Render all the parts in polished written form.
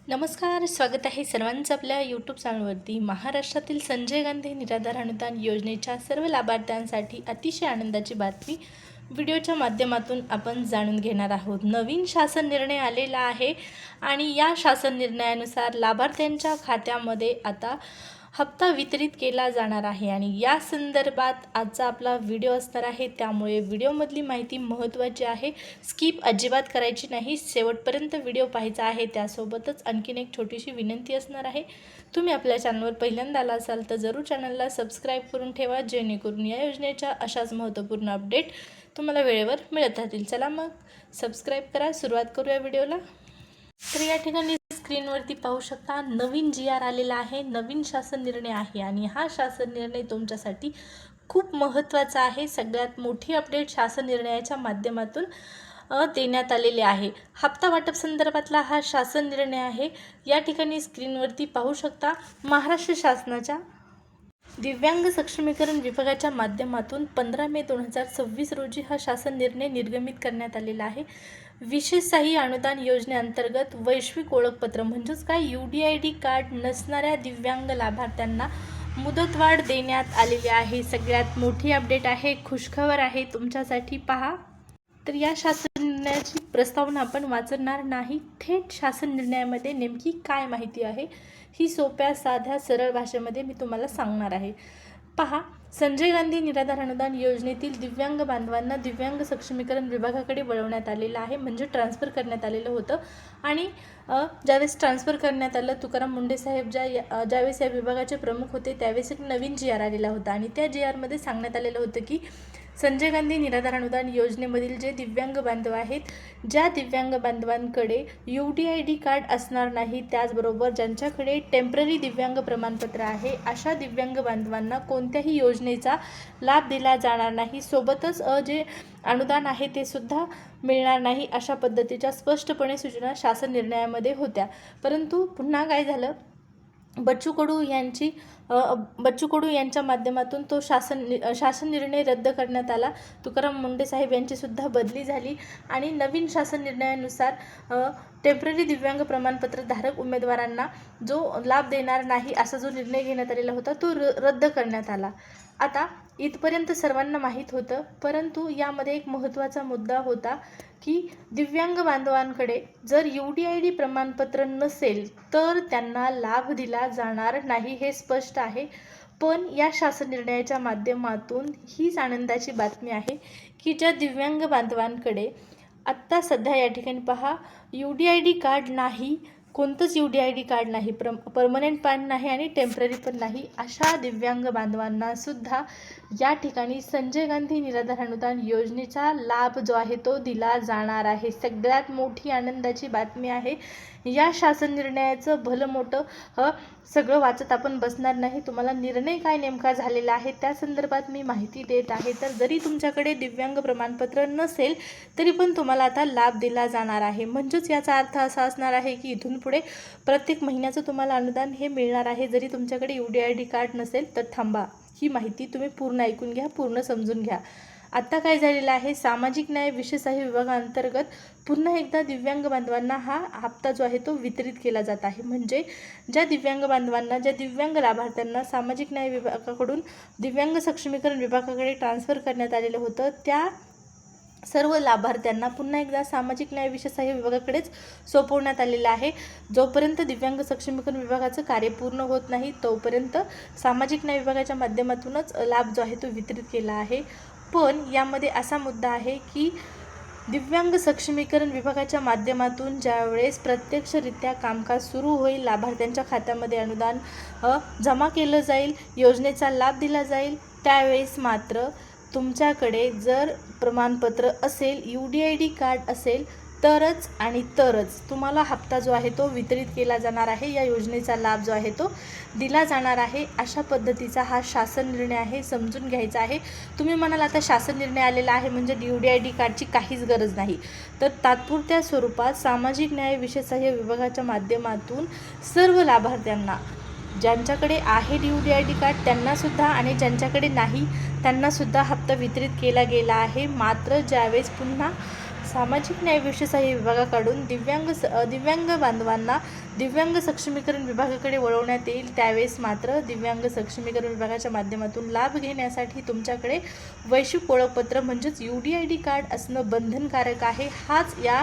नमस्कार, स्वागत आहे सर्वांचं आपल्या यूट्यूब चॅनलवरती। महाराष्ट्रातील संजय गांधी निराधार अनुदान योजनेच्या सर्व लाभार्थ्यांसाठी अतिशय आनंदाची बातमी व्हिडिओच्या माध्यमातून आपण जाणून घेणार आहोत। नवीन शासन निर्णय आलेला आहे आणि या शासन निर्णयानुसार लाभार्थ्यांच्या खात्यामध्ये आता हप्ता वितरित केला जाणार आहे आणि या संदर्भात आजचा आपला व्हिडिओ असणार आहे। त्यामुळे व्हिडिओमधली माहिती महत्त्वाची आहे, स्किप अजिबात करायची नाही, शेवटपर्यंत व्हिडिओ पाहायचा आहे। त्यासोबतच आणखीन एक छोटीशी विनंती असणार आहे, तुम्ही आपल्या चॅनलवर पहिल्यांदा आला असाल तर जरूर चॅनलला सबस्क्राईब करून ठेवा, जेणेकरून या योजनेच्या अशाच महत्त्वपूर्ण अपडेट तुम्हाला वेळेवर मिळत राहतील। चला मग सबस्क्राईब करा, सुरुवात करूया व्हिडिओला। तर या ठिकाणी स्क्रीनवरती पाहू शकता, नवीन GR आलेला आहे, नवीन शासन निर्णय आहे आणि हा शासन निर्णय तुमच्यासाठी खूप महत्त्वाचा आहे। सगळ्यात मोठी अपडेट शासन निर्णयाच्या माध्यमातून देण्यात आलेले आहे। हप्ता वाटप संदर्भातला हा शासन निर्णय आहे। या ठिकाणी स्क्रीनवरती पाहू शकता, महाराष्ट्र शासनाच्या दिव्यांग सक्षमीकरण विभागाच्या माध्यमातून 15 मे 2026 रोजी हा शासन निर्णय निर्गमित करण्यात आलेला आहे। विशेष सहाय्य अनुदान योजनेअंतर्गत वैश्विक ओळखपत्र म्हणजेच काय UDID कार्ड नसणाऱ्या दिव्यांग लाभार्थ्यांना मुदतवाढ देण्यात आलेली आहे। सगळ्यात मोठी अपडेट आहे, खुशखबर आहे तुमच्यासाठी। पहा, तर या शासन निर्णयाची प्रस्तावना आपण वाचणार नाही, थेट शासन निर्णयामध्ये नेमकी काय माहिती आहे ही सोप्या साध्या सरळ भाषेमध्ये मी तुम्हाला सांगणार आहे। पहा, संजय गांधी निराधार अनुदान योजनेतील दिव्यांग बांधवांना दिव्यांग सक्षमीकरण विभागाकडे वळवण्यात आलेलं आहे, म्हणजे ट्रान्सफर करण्यात आलेलं होतं। आणि ज्यावेळेस ट्रान्सफर करण्यात आलं, तुकाराम मुंडे साहेब ज्यावेळेस या विभागाचे प्रमुख होते त्यावेळेस एक नवीन GR आलेला होता आणि त्या GR मध्ये सांगण्यात आलेलं होतं की संजय गांधी निराधार अनुदान योजनेमधील जे दिव्यांग बांधव आहेत, ज्या दिव्यांग बांधवांकडे UDID कार्ड असणार नाही, त्याचबरोबर ज्यांच्याकडे टेम्पररी दिव्यांग प्रमाणपत्र आहे, अशा दिव्यांग बांधवांना कोणत्याही योजनेचा लाभ दिला जाणार नाही, सोबतच जे अनुदान आहे ते सुद्धा मिळणार नाही, अशा पद्धतीच्या स्पष्टपणे सूचना शासन निर्णयामध्ये होत्या। परंतु पुन्हा काय झालं, बच्चू कडू यांच्या माध्यमातून तो शासन निर्णय रद्द करण्यात आला। तुकाराम मुंडे साहेब यांची सुद्धा बदली झाली आणि नवीन शासन निर्णयानुसार टेम्पररी दिव्यांग प्रमाणपत्र धारक उमेदवारांना जो लाभ देणार नाही असा जो निर्णय घेण्यात आलेला होता तो रद्द करण्यात आला। आता इथपर्यंत सर्वांना माहीत होतं, परंतु यामध्ये एक महत्त्वाचा मुद्दा होता की दिव्यांग बांधवांकडे जर UDID प्रमाणपत्र नसेल तर त्यांना लाभ दिला जाणार नाही, हे स्पष्ट आहे। पण या शासन निर्णयाच्या माध्यमातून हीच आनंदाची बातमी आहे की ज्या दिव्यांग बांधवांकडे आत्ता सध्या या ठिकाणी पहा, UDID कार्ड नाही, कोणतंच UDID कार्ड नाही, परमनंट पॅन नाही आणि टेम्पररी पण नाही, अशा दिव्यांग बांधवांना सुद्धा या ठिकाणी संजय गांधी निराधार अनुदान योजनेचा लाभ जो आहे तो दिला जाणार आहे। सगळ्यात मोठी आनंदाची बातमी आहे। या शासन निर्णयाचं भलं मोठं सगळं वाचत आपण बसणार नाही, तुम्हाला निर्णय काय नेमका झालेला आहे त्या संदर्भात मी माहिती देत आहे। तर जरी तुमच्याकडे दिव्यांग प्रमाणपत्र नसेल तरी पण तुम्हाला आता लाभ दिला जाणार आहे, म्हणजेच याचा अर्थ असा असणार आहे की इथून पुढे प्रत्येक महिन्याचं तुम्हाला अनुदान हे मिळणार आहे। जरी तुमच्याकडे UDID कार्ड नसेल तर थांबा, ही माहिती तुम्ही पूर्ण ऐकून घ्या, पूर्ण समजून घ्या। आता काय झालेलं आहे, सामाजिक न्याय विशेष सहाय्य विभागाअंतर्गत पुन्हा एकदा दिव्यांग बांधवांना हा हप्ता जो आहे तो वितरित केला जात आहे। म्हणजे ज्या दिव्यांग बांधवांना, ज्या दिव्यांग लाभार्थ्यांना सामाजिक न्याय विभागाकडून दिव्यांग सक्षमीकरण विभागाकडे ट्रान्सफर करण्यात आलेलं होतं, त्या सर्व लाभार्थ्यांना पुन्हा एकदा सामाजिक न्याय विशेष सहाय्य विभागाकडेच सोपवण्यात आलेलं आहे। जोपर्यंत दिव्यांग सक्षमीकरण विभागाचं कार्य पूर्ण होत नाही तोपर्यंत सामाजिक न्याय विभागाच्या माध्यमातूनच लाभ जो आहे तो वितरित केला आहे। पण यामध्ये असा मुद्दा आहे की दिव्यांग सक्षमीकरण विभागाच्या माध्यमातून ज्यावेळेस प्रत्यक्षरित्या कामकाज सुरू होईल, लाभार्थ्यांच्या खात्यामध्ये अनुदान जमा केलं जाईल, योजनेचा लाभ दिला जाईल, त्यावेळेस मात्र तुमच्याकडे जर प्रमाणपत्र असेल, UDID कार्ड असेल तरच आणि तरच तुम्हाला हप्ता जो आहे तो वितरित केला जाणार आहे, या योजनेचा लाभ जो आहे तो दिला जाणार आहे। अशा पद्धतीचा हा शासन निर्णय आहे, समजून घ्यायचा आहे। तुम्ही म्हणाल आता शासन निर्णय आलेला आहे म्हणजे UDID कार्डची काहीच गरज नाही, तर तात्पुरत्या स्वरूपात सामाजिक न्याय विशेष सहाय्य विभागाच्या माध्यमातून सर्व लाभार्थ्यांना, ज्यांच्याकडे आहे UDID कार्ड त्यांनासुद्धा आणि ज्यांच्याकडे नाही त्यांनासुद्धा हप्ता वितरित केला गेला आहे। मात्र ज्यावेळेस पुन्हा सामाजिक न्याय विशेषाही विभागाकडून दिव्यांग बांधवांना दिव्यांग सक्षमीकरण विभागाकडे वळवण्यात येईल। त्यावेळेस मात्र दिव्यांग सक्षमीकरण विभागाच्या माध्यमातून लाभ घेण्यासाठी तुमच्याकडे वैश्विक ओळखपत्र म्हणजेच UDID कार्ड असणं बंधनकारक आहे। हाच या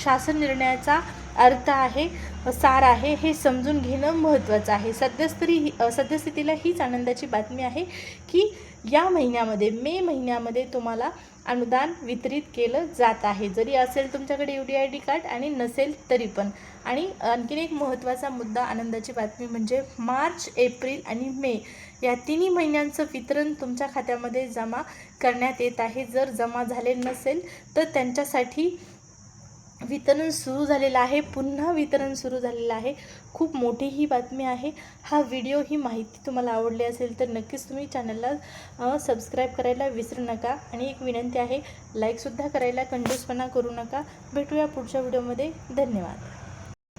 शासन निर्णयाचा अर्थ आहे, सार आहे, हे समजून घेणं महत्त्वाचं आहे। सद्यस्थितीला हीच आनंदाची बातमी आहे की या महिन्यामध्ये मे महिन्यामध्ये तुम्हाला अनुदान वितरित केलं जात आहे, जरी असेल तुमच्याकडे UDID कार्ड आणि नसेल तरी पण। आणि आणखीन एक महत्त्वाचा मुद्दा, आनंदाची बातमी म्हणजे मार्च, एप्रिल आणि मे या तिन्ही महिन्यांचं वितरण तुमच्या खात्यामध्ये जमा करण्यात येत आहे। जर जमा झाले नसेल तर त्यांच्यासाठी वितरण सुरू झालेलं आहे, पुन्हा वितरण सुरू झालेलं आहे। खूप मोठी ही बातमी आहे। हा व्हिडिओ, ही माहिती तुम्हाला आवडली असेल तर नक्कीच तुम्ही चॅनलला सबस्क्राईब करायला विसरू नका। आणि एक विनंती आहे, लाईकसुद्धा करायला कंजूसपणा करू नका। भेटूया पुढच्या व्हिडिओमध्ये। धन्यवाद।